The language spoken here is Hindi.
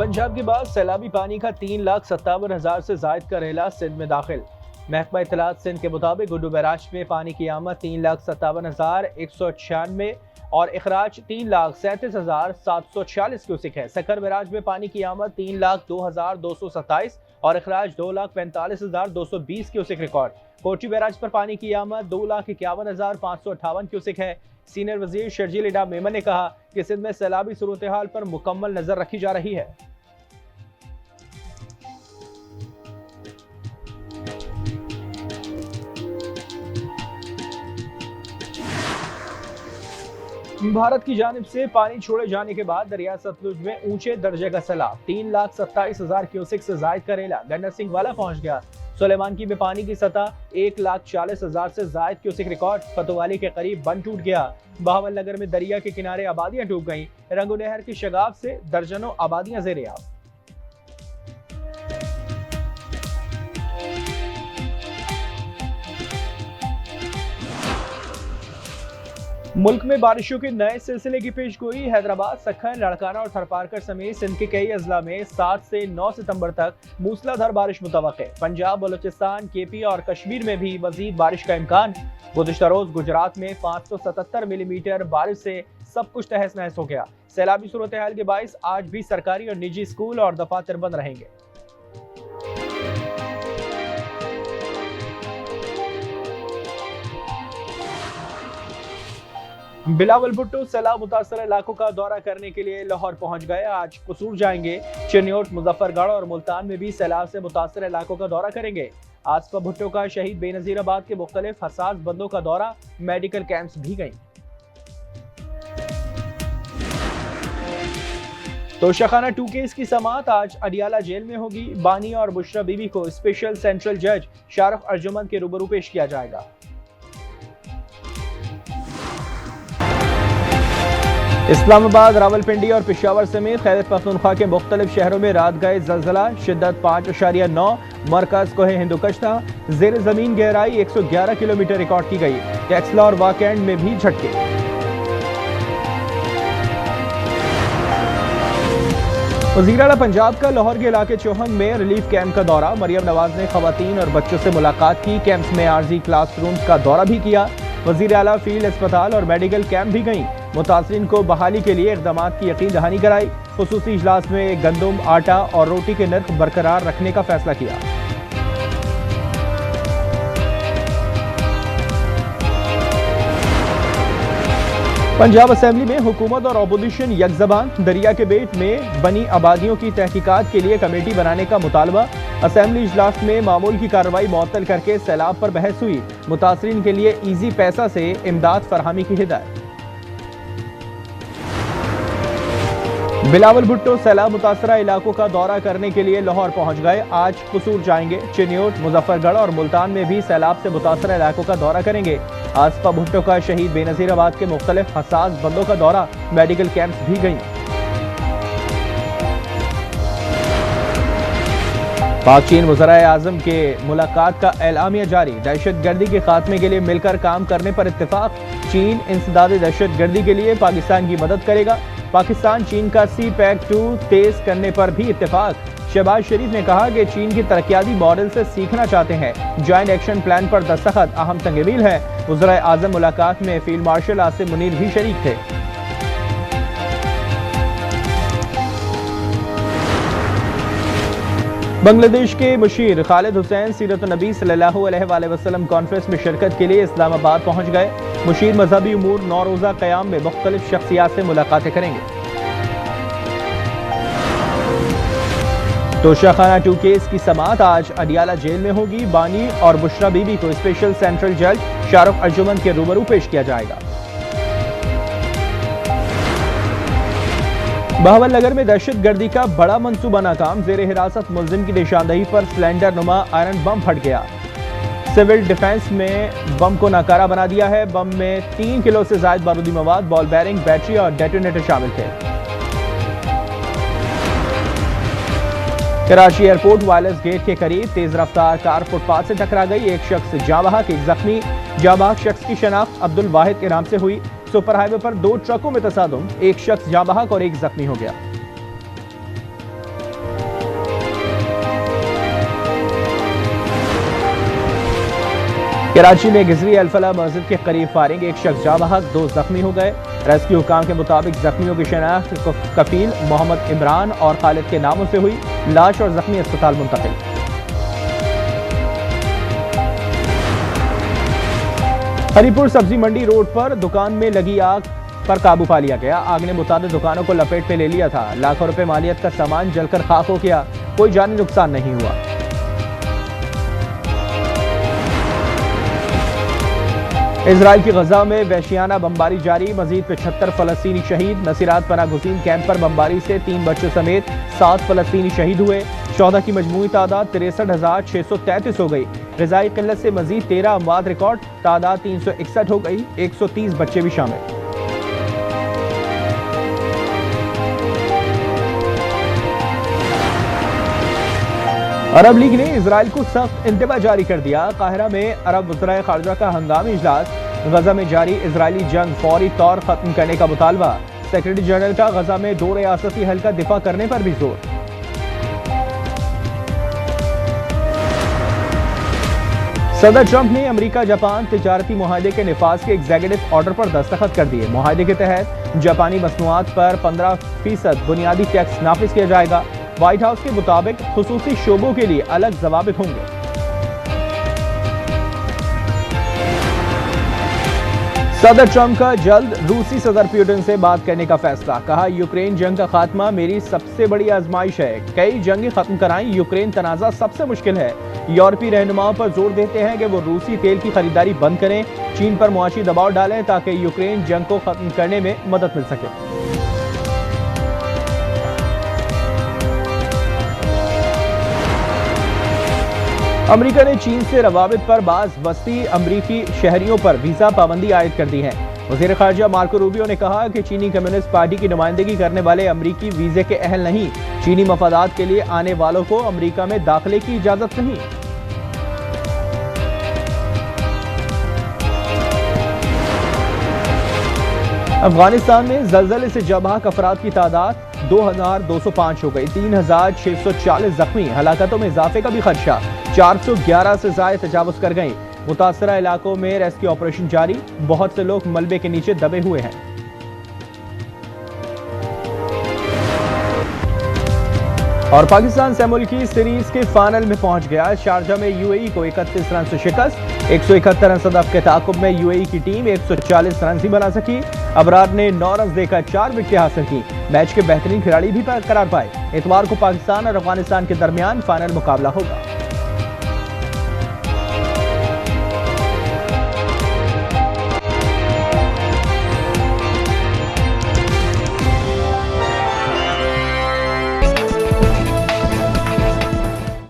पंजाब के बाद सैलाबी पानी का 3,57,000 से जायद का रेला सिंध में दाखिल। महकमा इत्तलात सिंध के मुताबिक गुड्डू बैराज में पानी की आमद 3,57,196 और इखराज 3,37,746 क्यूसिक है। सकर बैराज में पानी की आमद 3,02,227 और इखराज 2,45,220 क्यूसिक रिकॉर्ड। कोची बैराज पर पानी की आमद 2,51,558 क्यूसिक है। सीनियर वजीर शर्जील इडा मेमन ने कहा कि सिंध में सैलाबी सूरत हाल पर मुकम्मल नजर रखी जा रही है। भारत की जानिब से पानी छोड़े जाने के बाद दरिया सतलुज में ऊंचे दर्जे का सैलाब 3,27,000 क्यूसिक से जायद का रेला गन्ना सिंह वाला पहुंच गया। सुलेमानकी में पानी की सतह 1,40,000 से जायद क्यूसिक रिकॉर्ड। फतोवाली के करीब बंद टूट गया। बहावल नगर में दरिया के किनारे आबादियां डूब गईं। रंगो नहर की शगाफ से दर्जनों आबादियां ज़ेर-ए-आब। मुल्क में बारिशों के नए सिलसिले की पेशगोई। हैदराबाद, सखन, लड़काना और थरपारकर समेत सिंध के कई अजला में 7 से 9 सितंबर तक मूसलाधार बारिश मुतवक्के। पंजाब, बलूचिस्तान, केपी और कश्मीर में भी मजीद बारिश का इम्कान। गुज़िश्ता रोज गुजरात में 577 मिलीमीटर बारिश से सब कुछ तहस नहस हो गया। सैलाबी सूरत हाल के बाइस आज भी सरकारी और निजी स्कूल और दफातर बंद रहेंगे। बिलावल भुट्टो सैलाब मुतासर इलाकों का दौरा करने के लिए लाहौर पहुंच गए। आज कसूर जाएंगे। चिन्योट, मुजफ्फरगढ़ और मुल्तान में भी सैलाब से मुतासर इलाकों का दौरा करेंगे। आसफा भुट्टो का शहीद बेनजीराबाद के मुख्तलिफ हसास बंदों का दौरा, मेडिकल कैंप्स भी गई। तोशाखाना 2 केस की समाअत आज अडियाला जेल में होगी। बानी और बुशरा बीबी को स्पेशल सेंट्रल जज शारफ अर्जुमंद के रूबरू पेश किया जाएगा। इस्लामाबाद, रावलपिंडी और पेशावर समेत खैबर पख्तूनख्वा के मुख्तलिफ शहरों में रात गए जलजला, शिद्दत 5.9, मरकज कोहे हिंदुकश था। जेर जमीन गहराई 111 किलोमीटर रिकॉर्ड की गई। टेक्सला और वाकैंड में भी झटके। वज़ीर आला पंजाब का लाहौर के इलाके चौहंग में रिलीफ कैंप का दौरा। मरियम नवाज ने खवातीन और बच्चों से मुलाकात की। कैंप्स में आर्जी क्लासरूम्स का दौरा भी किया। वज़ीर आला फील्ड अस्पताल और मेडिकल कैंप भी गईं। मुतासरीन को बहाली के लिए इक़दामात की यकीन दहानी कराई। खुसूसी इजलास में गंदम, आटा और रोटी के नर्ख बरकरार रखने का फैसला किया। पंजाब असेंबली में हुकूमत और अपोजिशन यकज़बान। दरिया के बेट में बनी आबादियों की तहकीकात के लिए कमेटी बनाने का मुतालबा। असेंबली इजलास में मामूल की कार्रवाई मुअत्तल करके सैलाब पर बहस हुई। मुतासरीन के लिए ईजी पैसा से इमदाद फरहमी की हिदायत। बिलावल भुट्टो सैलाब मुतासरा इलाकों का दौरा करने के लिए लाहौर पहुंच गए। आज कसूर जाएंगे। चिन्योट, मुजफ्फरगढ़ और मुल्तान में भी सैलाब से मुतासरा इलाकों का दौरा करेंगे। आसफा भुट्टो का शहीद बेनजीराबाद के मुख्तलिफ हसास बंदों का दौरा, मेडिकल कैंप्स भी गई। पाक चीन वज़राए आज़म के मुलाकात का एलामिया जारी। दहशत गर्दी के खात्मे के लिए मिलकर काम करने पर इत्तेफाक। चीन इंसदाद दहशत गर्दी के लिए पाकिस्तान की मदद करेगा। पाकिस्तान चीन का CPEC-2 तेज करने पर भी इत्तेफाक। शहबाज शरीफ ने कहा कि चीन की तरक्याती मॉडल से सीखना चाहते हैं। ज्वाइंट एक्शन प्लान पर दस्तखत अहम तंगील है। वज़राए आज़म मुलाकात में फील्ड मार्शल आसिम मुनीर भी शरीक थे। बांग्लादेश के मुशीर खालिद हुसैन सीरत नबी सल्लल्लाहु अलैहि वसल्लम कॉन्फ्रेंस में शिरकत के लिए इस्लामाबाद पहुंच गए। मुशीर मजहबी उमूर, 9 रोज़ा क़याम में मुख्तलिफ शख्सियात से मुलाकातें करेंगे। तोशाखाना 2 केस की समाअत आज अडियाला जेल में होगी। बानी और बुशरा बीबी को स्पेशल सेंट्रल जज शारफ अर्जुमंद के रूबरू पेश किया जाएगा। बहावल नगर में दहशत गर्दी का बड़ा मंसूबा नाकाम। जेर हिरासत मुलजिम की निशानदही पर सिलेंडर नुमा आयरन बम फट गया। सिविल डिफेंस में बम को नाकारा बना दिया है। बम में 3 किलो से ज्यादा बारूदी मवाद, बॉल बेरिंग, बैटरी और डेटोनेटर शामिल थे। कराची एयरपोर्ट वायरलेस गेट के करीब तेज रफ्तार कार फुटपाथ से टकरा गई। एक शख्स जाँ बहक, एक जख्मी। जाँ बहक शख्स की शनाख्त अब्दुल वाहिद के नाम से हुई। सुपर हाईवे पर 2 ट्रकों में तसादुम, एक शख्स जाँ बहक और एक जख्मी हो गया। कराची में गिजरी अलफला मस्जिद के करीब फायरिंग, एक शख्स जाँ बहक, 2 जख्मी हो गए। रेस्क्यू हुकाम के मुताबिक जख्मियों की शनाख्त कफील मोहम्मद इमरान और खालिद के नामों से हुई। लाश और जख्मी अस्पताल मुंतकिल। हरीपुर सब्जी मंडी रोड पर दुकान में लगी आग पर काबू पा लिया गया। आग ने मुताबिक दुकानों को लपेट में ले लिया था। लाखों रुपए मालियत का सामान जलकर खाक हो गया। कोई जानी नुकसान नहीं हुआ। इजराइल की गजा में वहशियाना बमबारी जारी, मजीद 75 फलस्तीनी शहीद। नसीरात पनागुज़ीन कैंप पर बमबारी से 3 बच्चों समेत 7 फलस्तीनी शहीद हुए। 14 की मजमूई तादाद 63,633 हो गई। ग़िज़ाई किल्लत से मजीद 13 अमवात रिकॉर्ड, तादाद 361 हो गई। 130 बच्चे भी शामिल। अरब लीग ने इजराइल को सख्त इंतबा जारी कर दिया। काहिरा में अरब वज़राए ख़ारिजा का हंगामी इजलास। गजा में जारी इजरायली जंग फौरी तौर खत्म करने का मुतालबा। सेक्रेटरी जनरल का गजा में 2 रियासती हल का दिफा करने पर भी जोर। सदर ट्रंप ने अमेरिका जापान तिजारती मुआहदे के निफाज के एग्जीक्यूटिव ऑर्डर पर दस्तखत कर दिए। मुआहदे के तहत जापानी मसनूआत पर 15% बुनियादी टैक्स नाफिज किया जाएगा। व्हाइट हाउस के मुताबिक खुसूसी शोबों के लिए अलग ज़वाबित होंगे। सदर ट्रंप का जल्द रूसी सदर पुतिन से बात करने का फैसला। कहा, यूक्रेन जंग का खात्मा मेरी सबसे बड़ी आजमाइश है। कई जंगें खत्म कराएं, यूक्रेन तनाज़ा सबसे मुश्किल है। यूरोपीय रहनुमाओं पर जोर देते हैं कि वो रूसी तेल की खरीदारी बंद करें, चीन पर मुआशी दबाव डालें ताकि यूक्रेन जंग को खत्म करने में मदद मिल सके। अमेरिका ने चीन से रवाबित पर बाज वस्ती अमरीकी शहरियों पर वीजा पाबंदी आयद कर दी है। वज़ीर ख़ारिजा मार्को रूबियो ने कहा कि चीनी कम्युनिस्ट पार्टी की नुमाइंदगी करने वाले अमरीकी वीजे के अहल नहीं। चीनी मफादात के लिए आने वालों को अमरीका में दाखिले की इजाजत नहीं। अफगानिस्तान में जलजले से जबाक अफराद की तादाद 2205 हो गई। 3640 जख्मी। हलाकतों में इजाफे का भी खदशा। 411 से ज़ायद तजावुज कर गई। मुतासरा इलाकों में रेस्क्यू ऑपरेशन जारी। बहुत से लोग मलबे के नीचे दबे हुए हैं। और पाकिस्तान सेमुल्की सीरीज के फाइनल में पहुंच गया। शारजा में यूएई को 31 रन से शिकस्त। 171 रन सदफ के ताकुब में यूएई की टीम 140 रन ही बना सकी। अबरार ने 9 रन देकर 4 विकेटें हासिल की। मैच के बेहतरीन खिलाड़ी भी करार पाए। इतवार को पाकिस्तान और अफगानिस्तान के दरमियान फाइनल मुकाबला होगा।